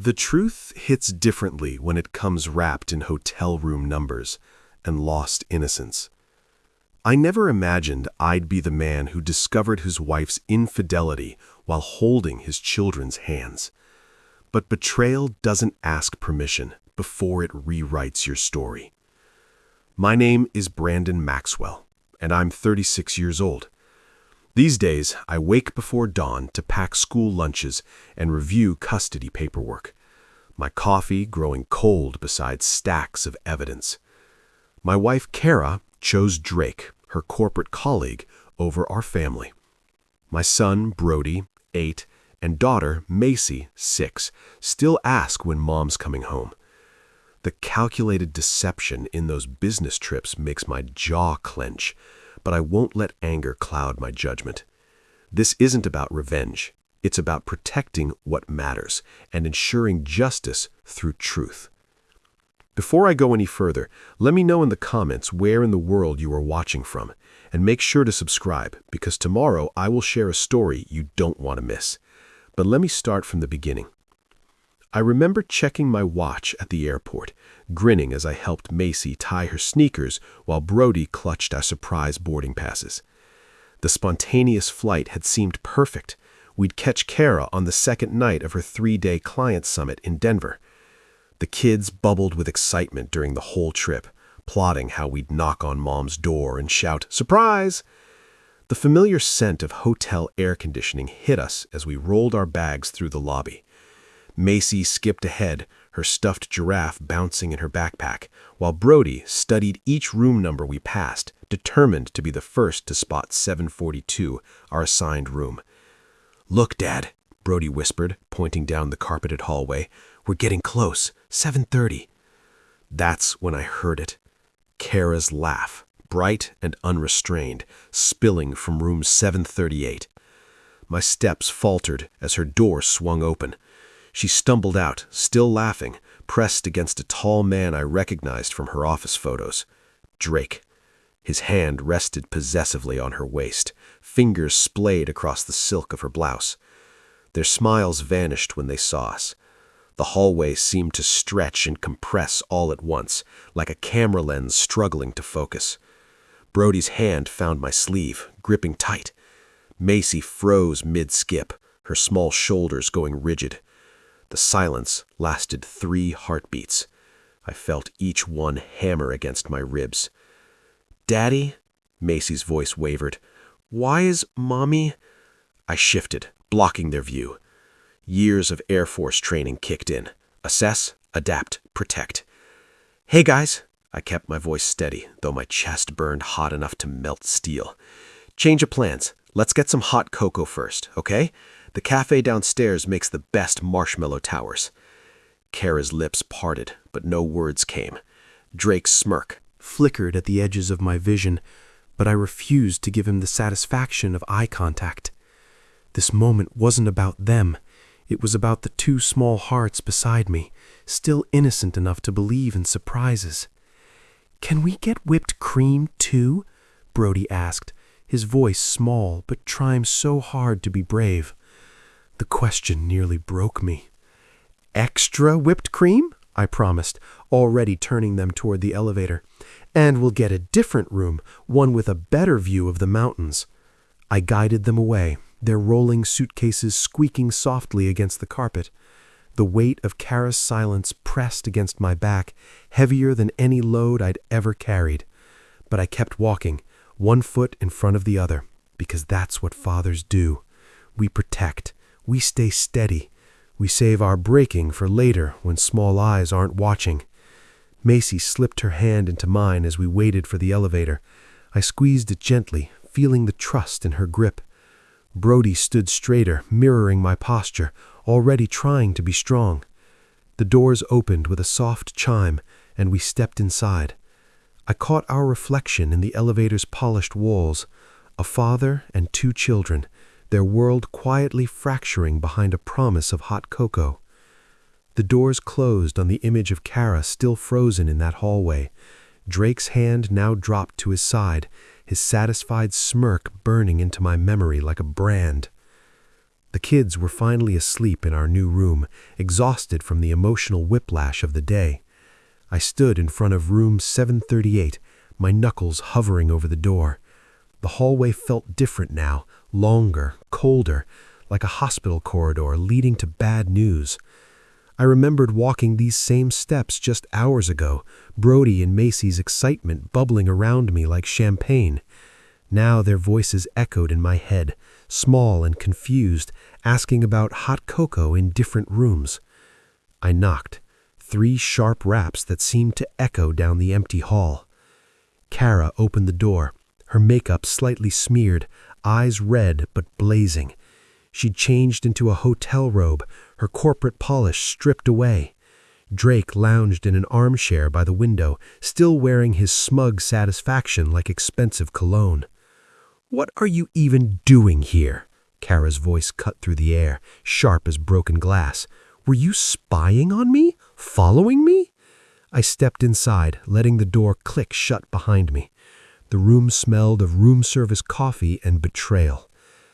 The truth hits differently when it comes wrapped in hotel room numbers and lost innocence. I never imagined I'd be the man who discovered his wife's infidelity while holding his children's hands. But betrayal doesn't ask permission before it rewrites your story. My name is Brandon Maxwell, and I'm 36 years old. These days, I wake before dawn to pack school lunches and review custody paperwork, my coffee growing cold beside stacks of evidence. My wife, Kara, chose Drake, her corporate colleague, over our family. My son, Brody, 8, and daughter, Macy, 6, still ask when mom's coming home. The calculated deception in those business trips makes my jaw clench, but I won't let anger cloud my judgment. This isn't about revenge. It's about protecting what matters and ensuring justice through truth. Before I go any further, let me know in the comments where in the world you are watching from, and make sure to subscribe, because tomorrow I will share a story you don't want to miss. But let me start from the beginning. I remember checking my watch at the airport, grinning as I helped Macy tie her sneakers while Brody clutched our surprise boarding passes. The spontaneous flight had seemed perfect. We'd catch Kara on the second night of her 3-day client summit in Denver. The kids bubbled with excitement during the whole trip, plotting how we'd knock on Mom's door and shout, "Surprise!" The familiar scent of hotel air conditioning hit us as we rolled our bags through the lobby. Macy skipped ahead, her stuffed giraffe bouncing in her backpack, while Brody studied each room number we passed, determined to be the first to spot 742, our assigned room. "Look, Dad," Brody whispered, pointing down the carpeted hallway. "We're getting close. 730. That's when I heard it. Kara's laugh, bright and unrestrained, spilling from room 738. My steps faltered as her door swung open. She stumbled out, still laughing, pressed against a tall man I recognized from her office photos. Drake. His hand rested possessively on her waist, fingers splayed across the silk of her blouse. Their smiles vanished when they saw us. The hallway seemed to stretch and compress all at once, like a camera lens struggling to focus. Brody's hand found my sleeve, gripping tight. Macy froze mid-skip, her small shoulders going rigid. The silence lasted 3 heartbeats. I felt each one hammer against my ribs. "Daddy?" Macy's voice wavered. "Why is Mommy—" I shifted, blocking their view. Years of Air Force training kicked in. Assess, adapt, protect. "Hey guys," I kept my voice steady, though my chest burned hot enough to melt steel. "Change of plans. Let's get some hot cocoa first, okay? The cafe downstairs makes the best marshmallow towers." Kara's lips parted, but no words came. Drake's smirk flickered at the edges of my vision, but I refused to give him the satisfaction of eye contact. This moment wasn't about them. It was about the 2 small hearts beside me, still innocent enough to believe in surprises. "Can we get whipped cream, too?" Brody asked, his voice small but trying so hard to be brave. The question nearly broke me. "Extra whipped cream?" I promised, already turning them toward the elevator. "And we'll get a different room, one with a better view of the mountains." I guided them away, their rolling suitcases squeaking softly against the carpet. The weight of Kara's silence pressed against my back, heavier than any load I'd ever carried. But I kept walking, one foot in front of the other, because that's what fathers do. We protect. We stay steady. We save our braking for later when small eyes aren't watching. Macy slipped her hand into mine as we waited for the elevator. I squeezed it gently, feeling the trust in her grip. Brody stood straighter, mirroring my posture, already trying to be strong. The doors opened with a soft chime, and we stepped inside. I caught our reflection in the elevator's polished walls, a father and 2 children, their world quietly fracturing behind a promise of hot cocoa. The doors closed on the image of Kara still frozen in that hallway. Drake's hand now dropped to his side, his satisfied smirk burning into my memory like a brand. The kids were finally asleep in our new room, exhausted from the emotional whiplash of the day. I stood in front of room 738, my knuckles hovering over the door. The hallway felt different now, longer, colder, like a hospital corridor leading to bad news. I remembered walking these same steps just hours ago, Brody and Macy's excitement bubbling around me like champagne. Now their voices echoed in my head, small and confused, asking about hot cocoa in different rooms. I knocked, 3 sharp raps that seemed to echo down the empty hall. Kara opened the door, her makeup slightly smeared, eyes red but blazing. She'd changed into a hotel robe, her corporate polish stripped away. Drake lounged in an armchair by the window, still wearing his smug satisfaction like expensive cologne. "What are you even doing here?" Kara's voice cut through the air, sharp as broken glass. "Were you spying on me? Following me?" I stepped inside, letting the door click shut behind me. The room smelled of room service coffee and betrayal.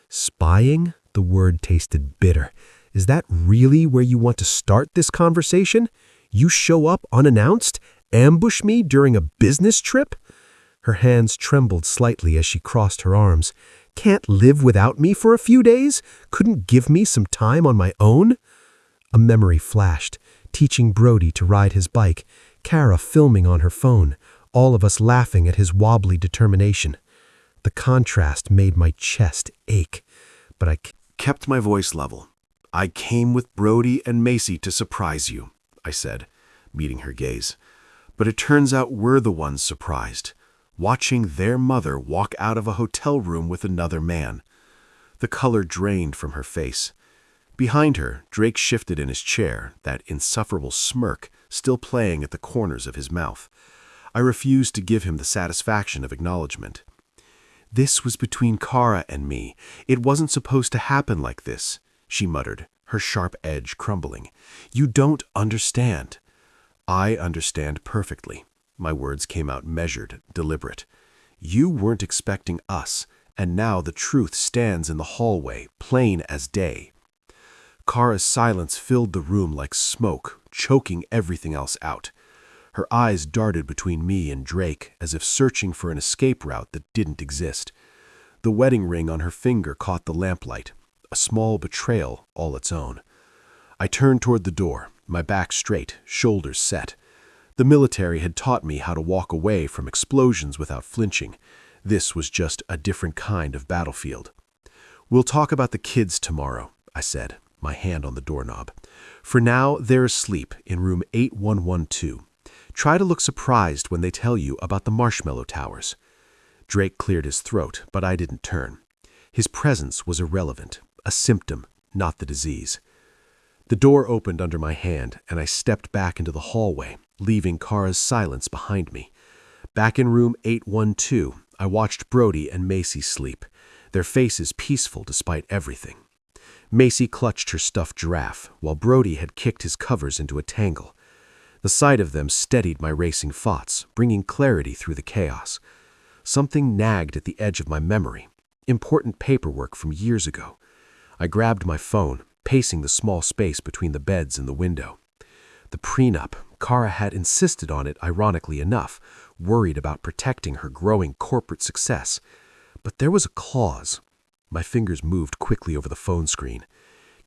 Spying? The word tasted bitter. Is that really where you want to start this conversation? You show up unannounced? Ambush me during a business trip? Her hands trembled slightly as she crossed her arms. Can't live without me for a few days? Couldn't give me some time on my own? A memory flashed, teaching Brody to ride his bike, Kara filming on her phone, all of us laughing at his wobbly determination. The contrast made my chest ache, but I kept my voice level. "I came with Brody and Macy to surprise you," I said, meeting her gaze. "But it turns out we're the ones surprised, watching their mother walk out of a hotel room with another man." The color drained from her face. Behind her, Drake shifted in his chair, that insufferable smirk still playing at the corners of his mouth. I refused to give him the satisfaction of acknowledgement. "This was between Kara and me. It wasn't supposed to happen like this," she muttered, her sharp edge crumbling. "You don't understand." "I understand perfectly." My words came out measured, deliberate. "You weren't expecting us, and now the truth stands in the hallway, plain as day." Kara's silence filled the room like smoke, choking everything else out. Her eyes darted between me and Drake, as if searching for an escape route that didn't exist. The wedding ring on her finger caught the lamplight, a small betrayal all its own. I turned toward the door, my back straight, shoulders set. The military had taught me how to walk away from explosions without flinching. This was just a different kind of battlefield. "We'll talk about the kids tomorrow," I said, my hand on the doorknob. "For now, they're asleep in room 8112. Try to look surprised when they tell you about the marshmallow towers." Drake cleared his throat, but I didn't turn. His presence was irrelevant, a symptom, not the disease. The door opened under my hand, and I stepped back into the hallway, leaving Kara's silence behind me. Back in room 812, I watched Brody and Macy sleep, their faces peaceful despite everything. Macy clutched her stuffed giraffe, while Brody had kicked his covers into a tangle. The sight of them steadied my racing thoughts, bringing clarity through the chaos. Something nagged at the edge of my memory, important paperwork from years ago. I grabbed my phone, pacing the small space between the beds and the window. The prenup, Kara had insisted on it ironically enough, worried about protecting her growing corporate success. But there was a clause. My fingers moved quickly over the phone screen.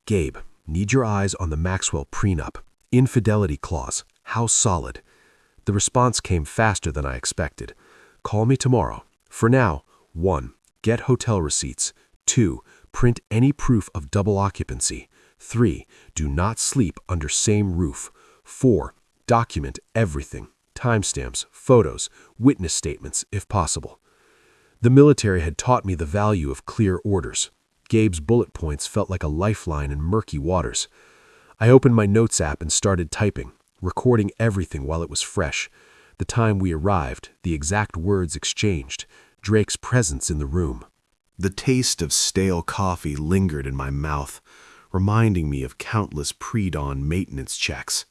"Gabe, need your eyes on the Maxwell prenup. Infidelity clause. How solid?" The response came faster than I expected. "Call me tomorrow. For now, 1. Get hotel receipts. 2. Print any proof of double occupancy. 3. Do not sleep under same roof. 4. Document everything. Timestamps, photos, witness statements, if possible." The military had taught me the value of clear orders. Gabe's bullet points felt like a lifeline in murky waters. I opened my notes app and started typing, recording everything while it was fresh. The time we arrived, the exact words exchanged, Drake's presence in the room. The taste of stale coffee lingered in my mouth, reminding me of countless pre-dawn maintenance checks.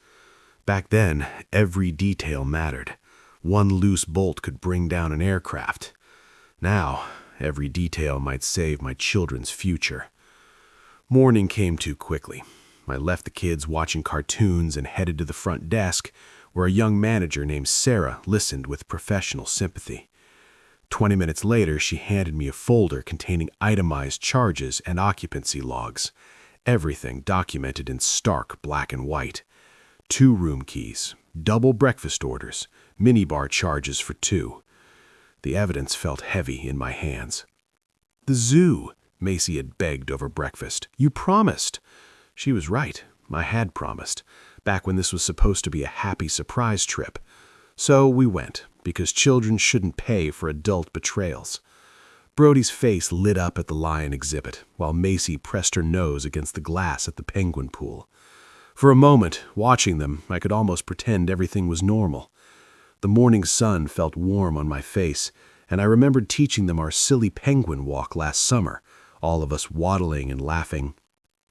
Back then, every detail mattered. One loose bolt could bring down an aircraft. Now, every detail might save my children's future. Morning came too quickly. I left the kids watching cartoons and headed to the front desk, where a young manager named Sarah listened with professional sympathy. 20 minutes later, she handed me a folder containing itemized charges and occupancy logs, everything documented in stark black and white. 2 room keys, double breakfast orders, minibar charges for 2. The evidence felt heavy in my hands. "The zoo," Macy had begged over breakfast. "You promised." She was right. I had promised, back when this was supposed to be a happy surprise trip. So we went, because children shouldn't pay for adult betrayals. Brody's face lit up at the lion exhibit, while Macy pressed her nose against the glass at the penguin pool. For a moment, watching them, I could almost pretend everything was normal. The morning sun felt warm on my face, and I remembered teaching them our silly penguin walk last summer, all of us waddling and laughing.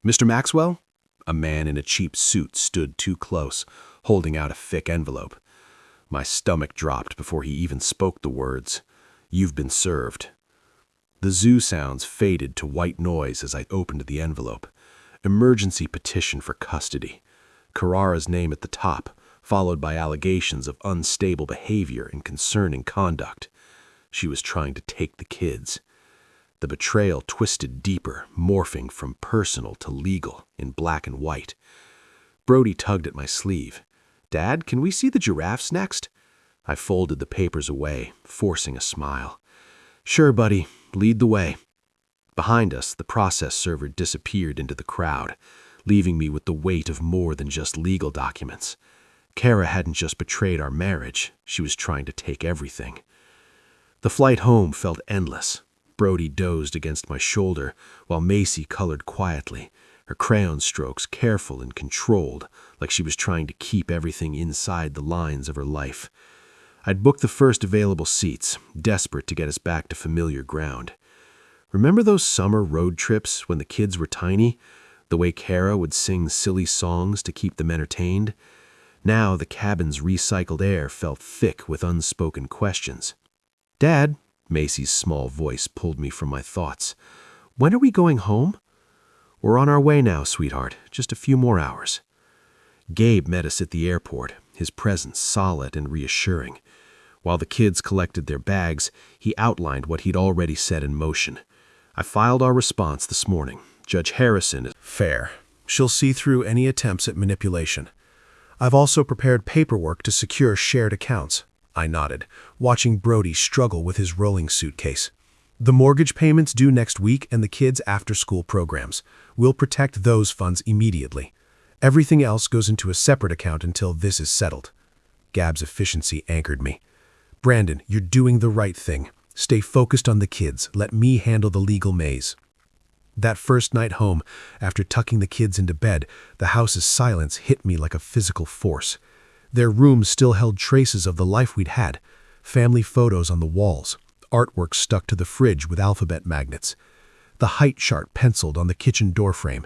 "Mr. Maxwell?" A man in a cheap suit stood too close, holding out a thick envelope. My stomach dropped before he even spoke the words. "You've been served." The zoo sounds faded to white noise as I opened the envelope. Emergency petition for custody. Carrara's name at the top, followed by allegations of unstable behavior and concerning conduct. She was trying to take the kids. The betrayal twisted deeper, morphing from personal to legal in black and white. Brody tugged at my sleeve. "Dad, can we see the giraffes next?" I folded the papers away, forcing a smile. "Sure, buddy. Lead the way." Behind us, the process server disappeared into the crowd, leaving me with the weight of more than just legal documents. Kara hadn't just betrayed our marriage, she was trying to take everything. The flight home felt endless. Brody dozed against my shoulder, while Macy colored quietly, her crayon strokes careful and controlled, like she was trying to keep everything inside the lines of her life. I'd booked the first available seats, desperate to get us back to familiar ground. Remember those summer road trips when the kids were tiny? The way Kara would sing silly songs to keep them entertained? Now the cabin's recycled air felt thick with unspoken questions. "Dad," Macy's small voice pulled me from my thoughts. "When are we going home?" "We're on our way now, sweetheart. Just a few more hours." Gabe met us at the airport, his presence solid and reassuring. While the kids collected their bags, he outlined what he'd already set in motion. "I filed our response this morning. Judge Harrison is fair. She'll see through any attempts at manipulation. I've also prepared paperwork to secure shared accounts." I nodded, watching Brody struggle with his rolling suitcase. "The mortgage payments due next week and the kids' after-school programs. We'll protect those funds immediately. Everything else goes into a separate account until this is settled." Gab's efficiency anchored me. "Brandon, you're doing the right thing. Stay focused on the kids. Let me handle the legal maze." That first night home, after tucking the kids into bed, the house's silence hit me like a physical force. Their rooms still held traces of the life we'd had. Family photos on the walls, artwork stuck to the fridge with alphabet magnets, the height chart penciled on the kitchen doorframe.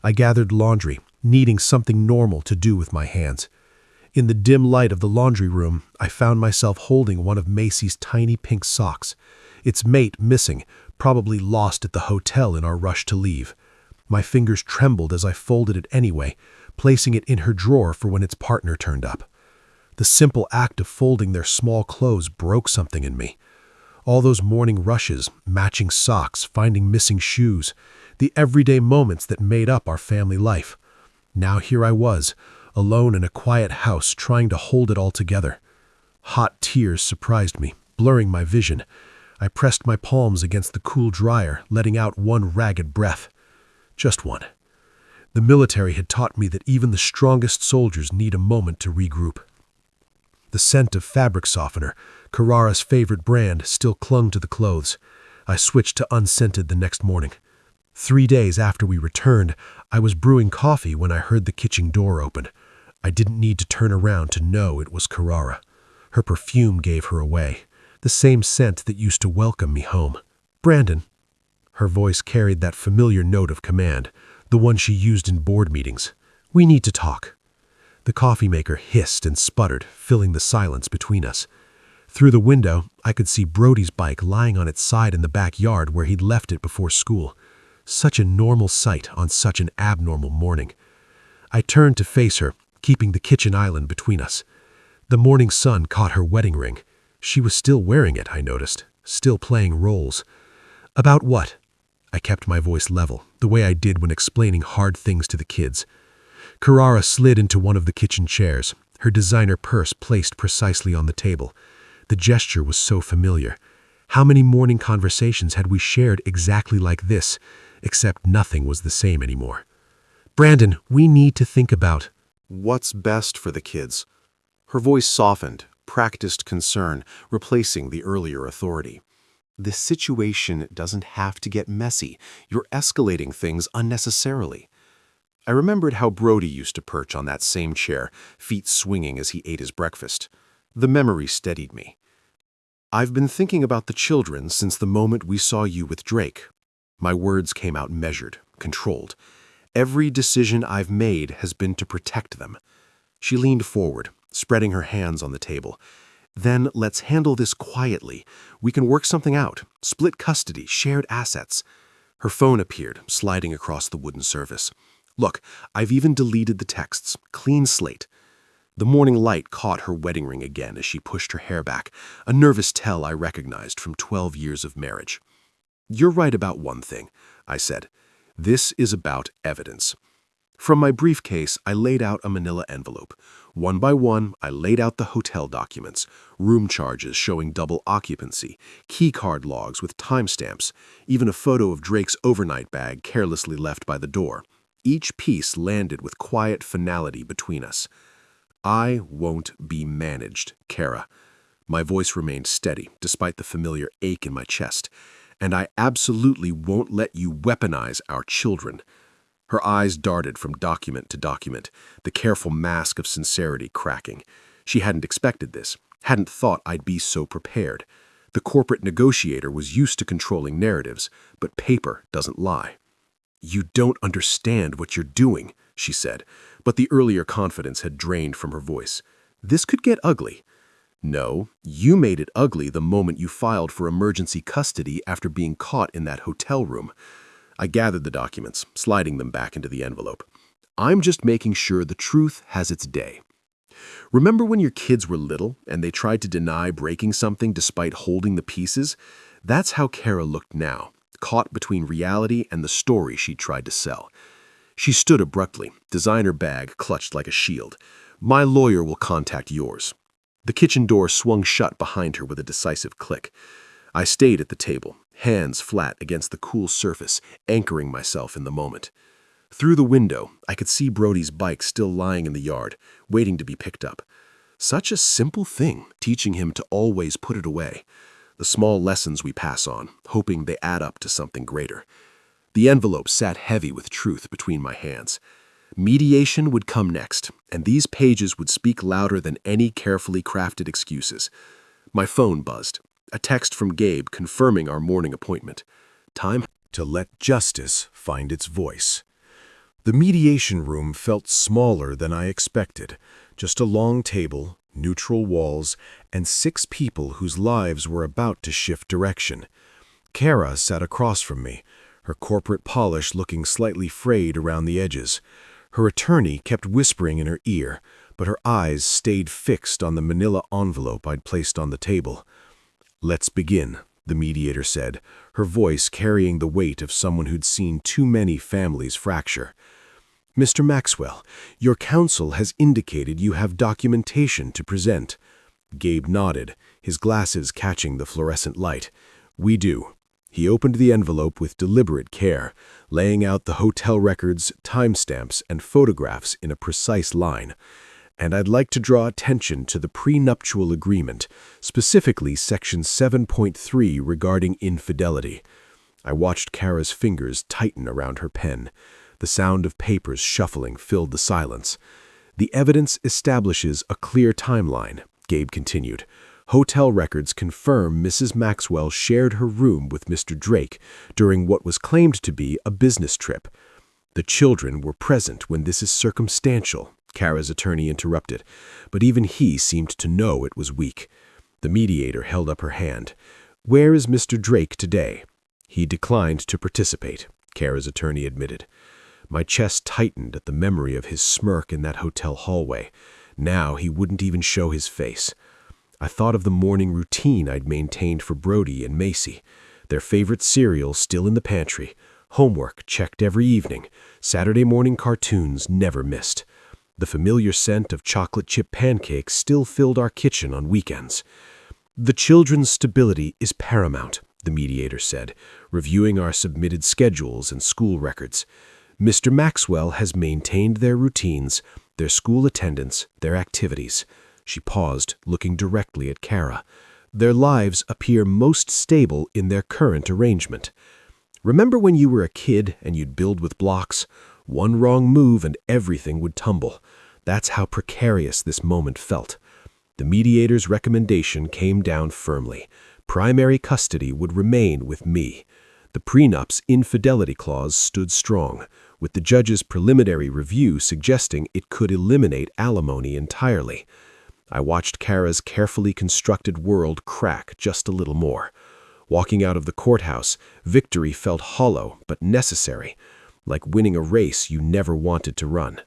I gathered laundry, needing something normal to do with my hands. In the dim light of the laundry room, I found myself holding one of Macy's tiny pink socks, its mate missing, probably lost at the hotel in our rush to leave. My fingers trembled as I folded it anyway, placing it in her drawer for when its partner turned up. The simple act of folding their small clothes broke something in me. All those morning rushes, matching socks, finding missing shoes, the everyday moments that made up our family life. Now here I was, alone in a quiet house trying to hold it all together. Hot tears surprised me, blurring my vision. I pressed my palms against the cool dryer, letting out one ragged breath. Just one. The military had taught me that even the strongest soldiers need a moment to regroup. The scent of fabric softener, Carrara's favorite brand, still clung to the clothes. I switched to unscented the next morning. 3 days after we returned, I was brewing coffee when I heard the kitchen door open. I didn't need to turn around to know it was Carrara. Her perfume gave her away, the same scent that used to welcome me home. "Brandon." Her voice carried that familiar note of command, the one she used in board meetings. "We need to talk." The coffee maker hissed and sputtered, filling the silence between us. Through the window, I could see Brody's bike lying on its side in the backyard where he'd left it before school. Such a normal sight on such an abnormal morning. I turned to face her, keeping the kitchen island between us. The morning sun caught her wedding ring. She was still wearing it, I noticed, still playing roles. About what? I kept my voice level, the way I did when explaining hard things to the kids. Carrara slid into one of the kitchen chairs, her designer purse placed precisely on the table. The gesture was so familiar. How many morning conversations had we shared exactly like this, except nothing was the same anymore? Brandon, we need to think about What's best for the kids? Her voice softened, practiced concern, replacing the earlier authority. This situation doesn't have to get messy. You're escalating things unnecessarily. I remembered how Brody used to perch on that same chair, feet swinging as he ate his breakfast. The memory steadied me. I've been thinking about the children since the moment we saw you with Drake. My words came out measured, controlled. Every decision I've made has been to protect them. She leaned forward, spreading her hands on the table. Then let's handle this quietly. We can work something out. Split custody, shared assets. Her phone appeared, sliding across the wooden surface. Look, I've even deleted the texts. Clean slate. The morning light caught her wedding ring again as she pushed her hair back, a nervous tell I recognized from 12 years of marriage. You're right about one thing, I said. This is about evidence. From my briefcase, I laid out a manila envelope. One by one, I laid out the hotel documents, room charges showing double occupancy, key card logs with timestamps, even a photo of Drake's overnight bag carelessly left by the door. Each piece landed with quiet finality between us. I won't be managed, Kara. My voice remained steady, despite the familiar ache in my chest. And I absolutely won't let you weaponize our children. Her eyes darted from document to document, the careful mask of sincerity cracking. She hadn't expected this, hadn't thought I'd be so prepared. The corporate negotiator was used to controlling narratives, but paper doesn't lie. You don't understand what you're doing, she said, but the earlier confidence had drained from her voice. This could get ugly. No, you made it ugly the moment you filed for emergency custody after being caught in that hotel room. I gathered the documents, sliding them back into the envelope. I'm just making sure the truth has its day. Remember when your kids were little and they tried to deny breaking something despite holding the pieces? That's how Kara looked now, caught between reality and the story she tried to sell. She stood abruptly, designer bag clutched like a shield. My lawyer will contact yours. The kitchen door swung shut behind her with a decisive click. I stayed at the table, hands flat against the cool surface, anchoring myself in the moment. Through the window, I could see Brody's bike still lying in the yard, waiting to be picked up. Such a simple thing, teaching him to always put it away. The small lessons we pass on, hoping they add up to something greater. The envelope sat heavy with truth between my hands. Mediation would come next, and these pages would speak louder than any carefully crafted excuses. My phone buzzed, a text from Gabe confirming our morning appointment. Time to let justice find its voice. The mediation room felt smaller than I expected, just a long table, neutral walls, and 6 people whose lives were about to shift direction. Kara sat across from me, her corporate polish looking slightly frayed around the edges. Her attorney kept whispering in her ear, but her eyes stayed fixed on the manila envelope I'd placed on the table. Let's begin, the mediator said, her voice carrying the weight of someone who'd seen too many families fracture. Mr. Maxwell, your counsel has indicated you have documentation to present. Gabe nodded, his glasses catching the fluorescent light. We do. He opened the envelope with deliberate care, laying out the hotel records, timestamps, and photographs in a precise line. And I'd like to draw attention to the prenuptial agreement, specifically Section 7.3 regarding infidelity. I watched Kara's fingers tighten around her pen. The sound of papers shuffling filled the silence. The evidence establishes a clear timeline, Gabe continued. Hotel records confirm Mrs. Maxwell shared her room with Mr. Drake during what was claimed to be a business trip. The children were present when this is circumstantial, Kara's attorney interrupted, but even he seemed to know it was weak. The mediator held up her hand. Where is Mr. Drake today? He declined to participate. Kara's attorney admitted. My chest tightened at the memory of his smirk in that hotel hallway. Now he wouldn't even show his face. I thought of the morning routine I'd maintained for Brody and Macy. Their favorite cereal still in the pantry. Homework checked every evening. Saturday morning cartoons never missed. The familiar scent of chocolate chip pancakes still filled our kitchen on weekends. The children's stability is paramount, the mediator said, reviewing our submitted schedules and school records. Mr. Maxwell has maintained their routines, their school attendance, their activities. She paused, looking directly at Kara. Their lives appear most stable in their current arrangement. Remember when you were a kid and you'd build with blocks? One wrong move and everything would tumble. That's how precarious this moment felt. The mediator's recommendation came down firmly. Primary custody would remain with me. The prenup's infidelity clause stood strong, with the judge's preliminary review suggesting it could eliminate alimony entirely. I watched Kara's carefully constructed world crack just a little more. Walking out of the courthouse, victory felt hollow but necessary, like winning a race you never wanted to run.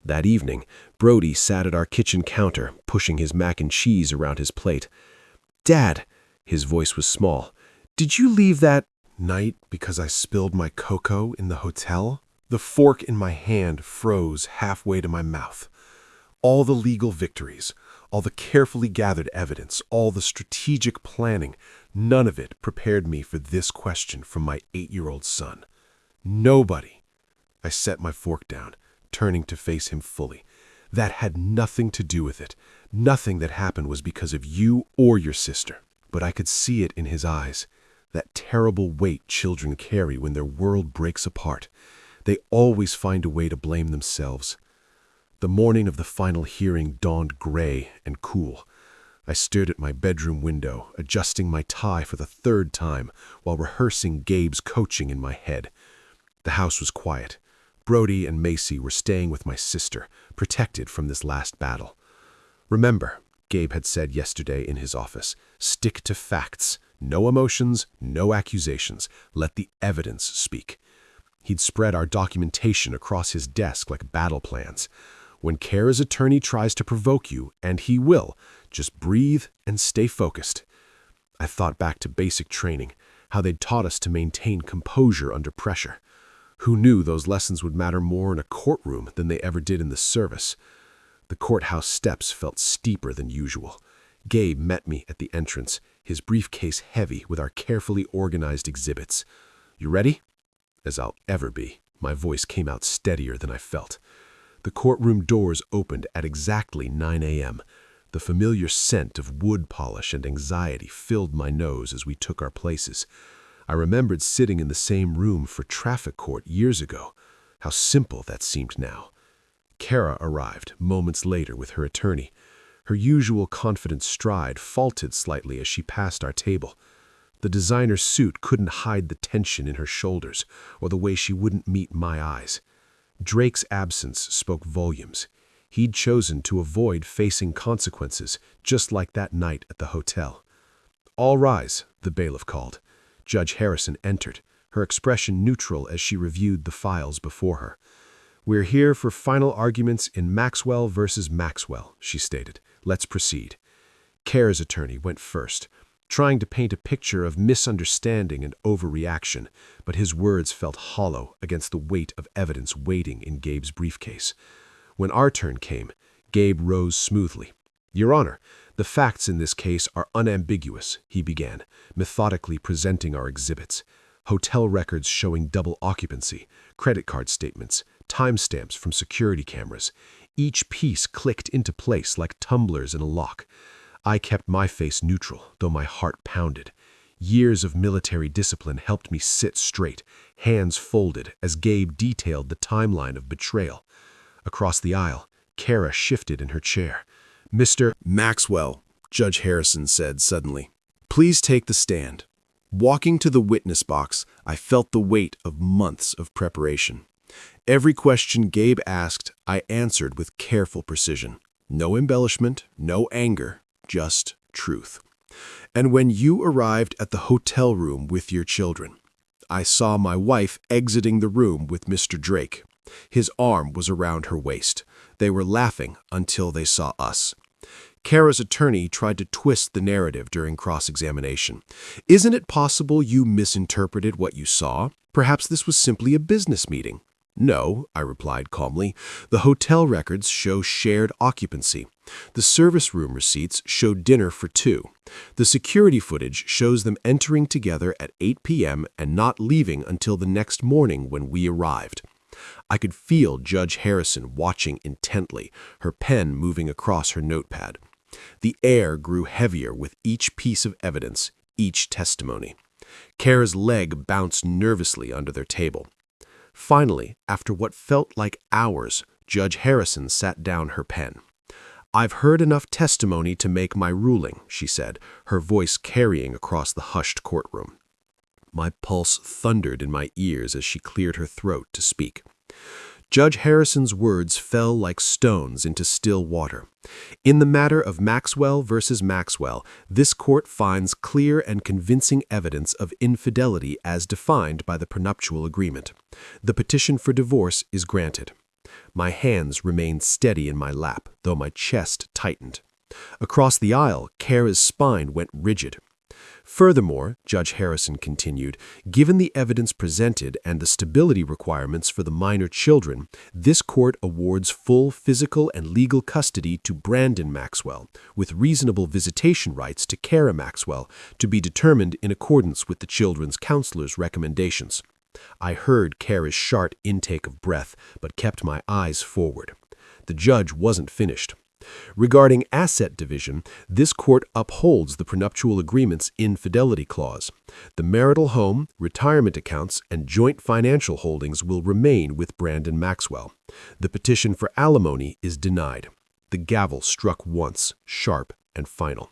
That evening, Brody sat at our kitchen counter, pushing his mac and cheese around his plate. "Dad," his voice was small, "did you leave that night because I spilled my cocoa in the hotel?" The fork in my hand froze halfway to my mouth. All the legal victories, all the carefully gathered evidence, all the strategic planning, none of it prepared me for this question from my 8-year-old son. Nobody. I set my fork down, turning to face him fully. That had nothing to do with it. Nothing that happened was because of you or your sister. But I could see it in his eyes, that terrible weight children carry when their world breaks apart. They always find a way to blame themselves. The morning of the final hearing dawned gray and cool. I stared at my bedroom window, adjusting my tie for the 3rd time while rehearsing Gabe's coaching in my head. The house was quiet. Brody and Macy were staying with my sister, protected from this last battle. "Remember," Gabe had said yesterday in his office, "stick to facts. No emotions, no accusations. Let the evidence speak." He'd spread our documentation across his desk like battle plans. When Kara's attorney tries to provoke you, and he will, just breathe and stay focused. I thought back to basic training, how they'd taught us to maintain composure under pressure. Who knew those lessons would matter more in a courtroom than they ever did in the service? The courthouse steps felt steeper than usual. Gabe met me at the entrance, his briefcase heavy with our carefully organized exhibits. "You ready?" "As I'll ever be." My voice came out steadier than I felt. The courtroom doors opened at exactly 9 a.m. The familiar scent of wood polish and anxiety filled my nose as we took our places. I remembered sitting in the same room for traffic court years ago. How simple that seemed now. Kara arrived moments later with her attorney. Her usual confident stride faltered slightly as she passed our table. The designer suit couldn't hide the tension in her shoulders or the way she wouldn't meet my eyes. Drake's absence spoke volumes. He'd chosen to avoid facing consequences, just like that night at the hotel. "All rise," the bailiff called. Judge Harrison entered, her expression neutral as she reviewed the files before her. "We're here for final arguments in Maxwell versus Maxwell," she stated. "Let's proceed." Kara's attorney went first, trying to paint a picture of misunderstanding and overreaction, but his words felt hollow against the weight of evidence waiting in Gabe's briefcase. When our turn came, Gabe rose smoothly. "Your Honor, the facts in this case are unambiguous," he began, methodically presenting our exhibits. Hotel records showing double occupancy, credit card statements, timestamps from security cameras. Each piece clicked into place like tumblers in a lock. I kept my face neutral, though my heart pounded. Years of military discipline helped me sit straight, hands folded, as Gabe detailed the timeline of betrayal. Across the aisle, Kara shifted in her chair. "Mr. Maxwell," Judge Harrison said suddenly, "please take the stand." Walking to the witness box, I felt the weight of months of preparation. Every question Gabe asked, I answered with careful precision. No embellishment, no anger, just truth. "And when you arrived at the hotel room with your children," I saw my wife exiting the room with Mr. Drake. His arm was around her waist. They were laughing until they saw us. Kara's attorney tried to twist the narrative during cross-examination. Isn't it possible you misinterpreted what you saw? Perhaps this was simply a business meeting. No, I replied calmly. The hotel records show shared occupancy. The service room receipts show dinner for two. The security footage shows them entering together at 8 p.m. and not leaving until the next morning when we arrived. I could feel Judge Harrison watching intently, her pen moving across her notepad. The air grew heavier with each piece of evidence, each testimony. Kara's leg bounced nervously under their table. Finally, after what felt like hours, Judge Harrison sat down her pen. "I've heard enough testimony to make my ruling," she said, her voice carrying across the hushed courtroom. My pulse thundered in my ears as she cleared her throat to speak. Judge Harrison's words fell like stones into still water. In the matter of Maxwell versus Maxwell, this court finds clear and convincing evidence of infidelity as defined by the prenuptial agreement. The petition for divorce is granted. My hands remained steady in my lap, though my chest tightened. Across the aisle, Kara's spine went rigid. Furthermore, Judge Harrison continued, given the evidence presented and the stability requirements for the minor children, this court awards full physical and legal custody to Brandon Maxwell, with reasonable visitation rights to Kara Maxwell, to be determined in accordance with the children's counselor's recommendations. I heard Kara's sharp intake of breath, but kept my eyes forward. The judge wasn't finished. Regarding asset division, this court upholds the prenuptial agreement's infidelity clause. The marital home, retirement accounts, and joint financial holdings will remain with Brandon Maxwell. The petition for alimony is denied. The gavel struck once, sharp and final.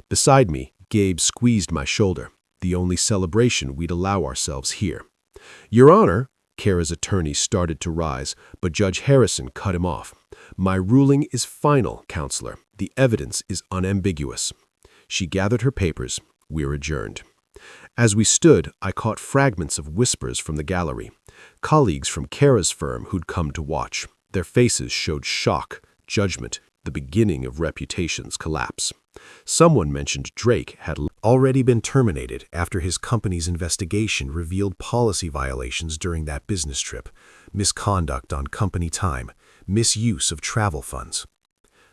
Beside me, Gabe squeezed my shoulder, the only celebration we'd allow ourselves here. "Your Honor," Kara's attorney started to rise, but Judge Harrison cut him off. "My ruling is final, Counselor. The evidence is unambiguous." She gathered her papers. We're adjourned. As we stood, I caught fragments of whispers from the gallery. Colleagues from Kara's firm who'd come to watch. Their faces showed shock, judgment, the beginning of reputation's collapse. Someone mentioned Drake had already been terminated after his company's investigation revealed policy violations during that business trip, misconduct on company time, misuse of travel funds.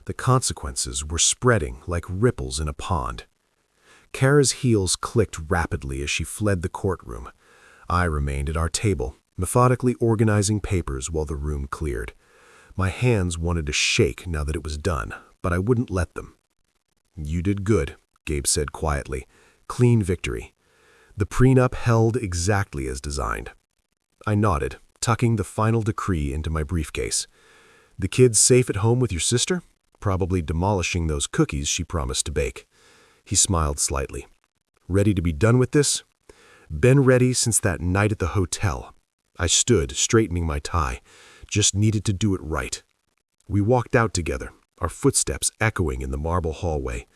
The consequences were spreading like ripples in a pond. Kara's heels clicked rapidly as she fled the courtroom. I remained at our table, methodically organizing papers while the room cleared. My hands wanted to shake now that it was done, but I wouldn't let them. "You did good," Gabe said quietly. "Clean victory. The prenup held exactly as designed." I nodded, tucking the final decree into my briefcase. "The kid's safe at home with your sister? Probably demolishing those cookies she promised to bake." He smiled slightly. "Ready to be done with this?" "Been ready since that night at the hotel." I stood, straightening my tie. Just needed to do it right. We walked out together, our footsteps echoing in the marble hallway.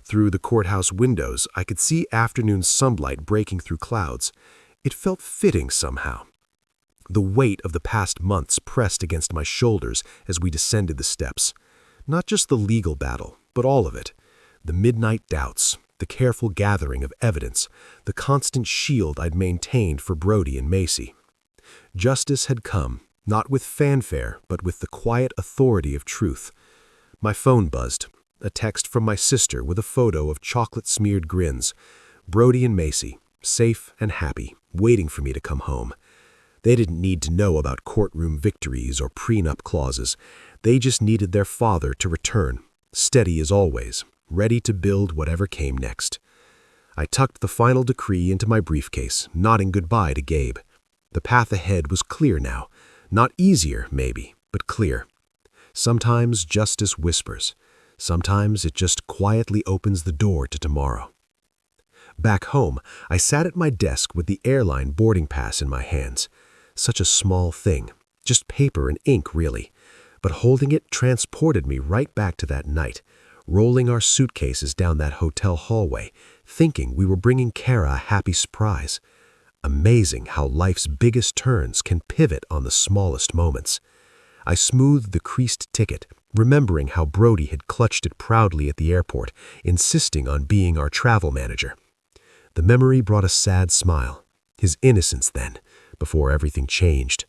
Through the courthouse windows, I could see afternoon sunlight breaking through clouds. It felt fitting somehow. The weight of the past months pressed against my shoulders as we descended the steps. Not just the legal battle, but all of it. The midnight doubts, the careful gathering of evidence, the constant shield I'd maintained for Brody and Macy. Justice had come, not with fanfare, but with the quiet authority of truth. My phone buzzed, a text from my sister with a photo of chocolate-smeared grins. Brody and Macy, safe and happy, waiting for me to come home. They didn't need to know about courtroom victories or prenup clauses. They just needed their father to return, steady as always, ready to build whatever came next. I tucked the final decree into my briefcase, nodding goodbye to Gabe. The path ahead was clear now. Not easier, maybe, but clear. Sometimes justice whispers. Sometimes it just quietly opens the door to tomorrow. Back home, I sat at my desk with the airline boarding pass in my hands. Such a small thing, just paper and ink, really. But holding it transported me right back to that night, rolling our suitcases down that hotel hallway, thinking we were bringing Kara a happy surprise. Amazing how life's biggest turns can pivot on the smallest moments. I smoothed the creased ticket, remembering how Brody had clutched it proudly at the airport, insisting on being our travel manager. The memory brought a sad smile. His innocence then, before everything changed.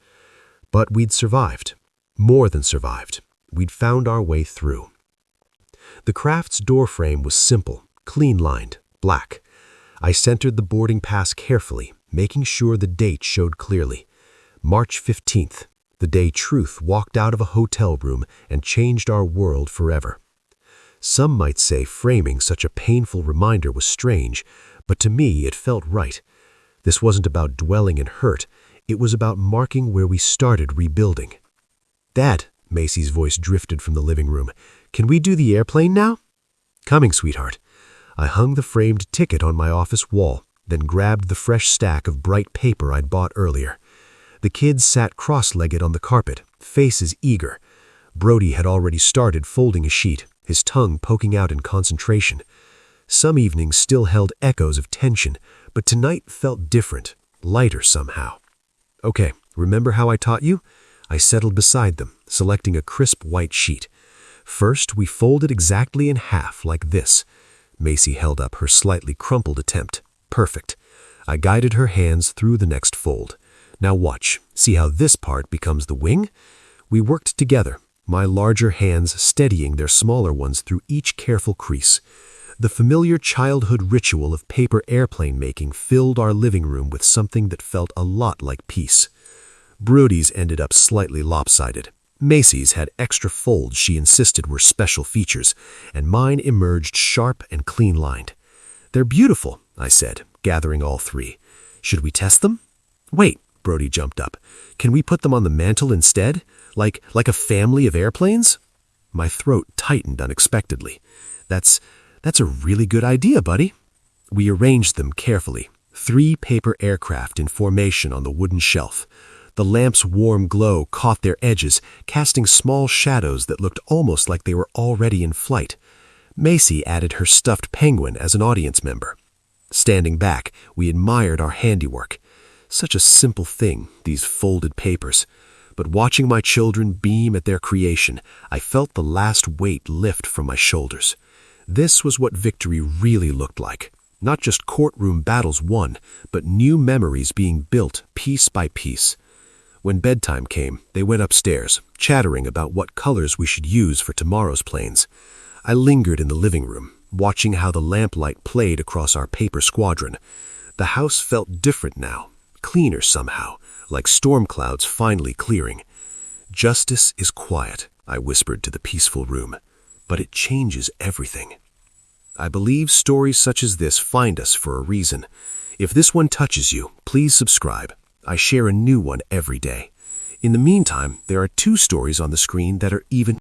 But we'd survived. More than survived. We'd found our way through. The craft's doorframe was simple, clean-lined, black. I centered the boarding pass carefully, making sure the date showed clearly. March 15th, the day Truth walked out of a hotel room and changed our world forever. Some might say framing such a painful reminder was strange, but to me it felt right. This wasn't about dwelling in hurt, it was about marking where we started rebuilding. "Dad," Macy's voice drifted from the living room, "can we do the airplane now?" "Coming, sweetheart." I hung the framed ticket on my office wall, then grabbed the fresh stack of bright paper I'd bought earlier. The kids sat cross-legged on the carpet, faces eager. Brody had already started folding a sheet, his tongue poking out in concentration. Some evenings still held echoes of tension, but tonight felt different, lighter somehow. "Okay, remember how I taught you?" I settled beside them, selecting a crisp white sheet. First, we folded exactly in half, like this. Macy held up her slightly crumpled attempt. Perfect. I guided her hands through the next fold. "Now watch. See how this part becomes the wing?" We worked together, my larger hands steadying their smaller ones through each careful crease. The familiar childhood ritual of paper airplane making filled our living room with something that felt a lot like peace. Brody's ended up slightly lopsided. Macy's had extra folds she insisted were special features, and mine emerged sharp and clean-lined. "They're beautiful," I said, gathering all three. "Should we test them?" "Wait," Brody jumped up. "Can we put them on the mantel instead? Like a family of airplanes?" My throat tightened unexpectedly. That's a really good idea, buddy." We arranged them carefully, 3 paper aircraft in formation on the wooden shelf. The lamp's warm glow caught their edges, casting small shadows that looked almost like they were already in flight. Macy added her stuffed penguin as an audience member. Standing back, we admired our handiwork. Such a simple thing, these folded papers. But watching my children beam at their creation, I felt the last weight lift from my shoulders. This was what victory really looked like. Not just courtroom battles won, but new memories being built piece by piece. When bedtime came, they went upstairs, chattering about what colors we should use for tomorrow's planes. I lingered in the living room, watching how the lamplight played across our paper squadron. The house felt different now, cleaner somehow, like storm clouds finally clearing. "Justice is quiet," I whispered to the peaceful room, "but it changes everything." I believe stories such as this find us for a reason. If this one touches you, please subscribe. I share a new one every day. In the meantime, there are 2 stories on the screen that are even